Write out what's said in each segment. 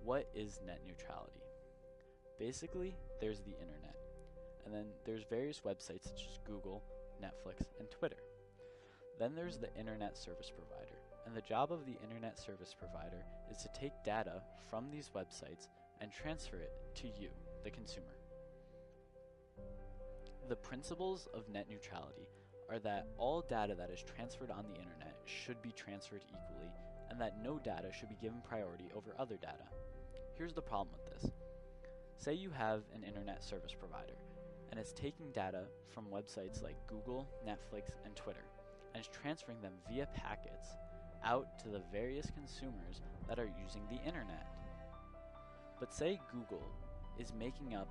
what is net neutrality? Basically, there's the internet, and then there's various websites such as Google, Netflix, and Twitter. Then there's the internet service provider, and the job of the internet service provider is to take data from these websites and transfer it to you, the consumer. The principles of net neutrality are that all data that is transferred on the internet should be transferred equally, and that no data should be given priority over other data. Here's the problem with this. Say you have an internet service provider, and it's taking data from websites like Google, Netflix, and Twitter, and is transferring them via packets out to the various consumers that are using the internet. But say Google is making up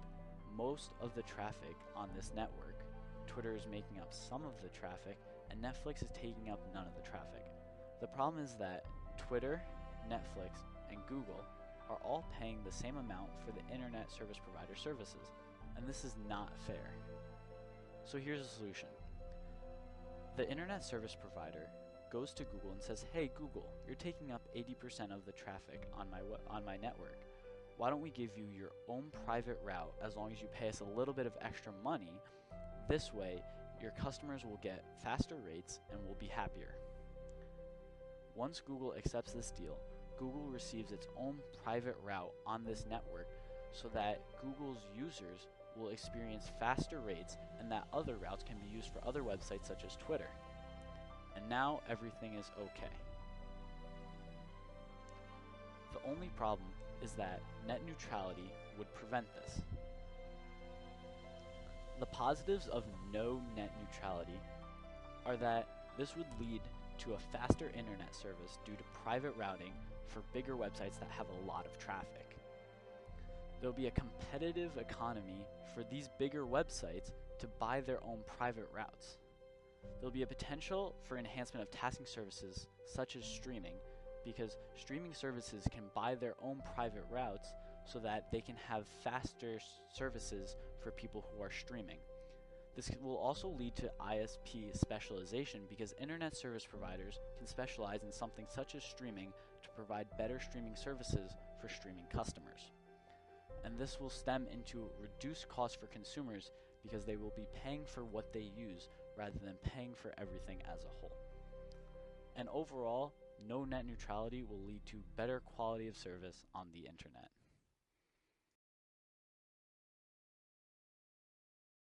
most of the traffic on this network, Twitter is making up some of the traffic, and Netflix is taking up none of the traffic. The problem is that Twitter, Netflix, and Google are all paying the same amount for the internet service provider services, and this is not fair. So here's a solution. The internet service provider goes to Google and says, "Hey Google, you're taking up 80% of the traffic on my network. Why don't we give you your own private route as long as you pay us a little bit of extra money? This way, your customers will get faster rates and will be happier." Once Google accepts this deal, Google receives its own private route on this network so that Google's users will experience faster rates and that other routes can be used for other websites such as Twitter. And now everything is okay. The only problem is that net neutrality would prevent this. The positives of no net neutrality are that this would lead to a faster internet service due to private routing for bigger websites that have a lot of traffic. There will be a competitive economy for these bigger websites to buy their own private routes. There will be a potential for enhancement of tasking services such as streaming, because streaming services can buy their own private routes so that they can have faster services for people who are streaming. This will also lead to ISP specialization because internet service providers can specialize in something such as streaming to provide better streaming services for streaming customers. And this will stem into reduced costs for consumers because they will be paying for what they use rather than paying for everything as a whole. And overall, no net neutrality will lead to better quality of service on the internet.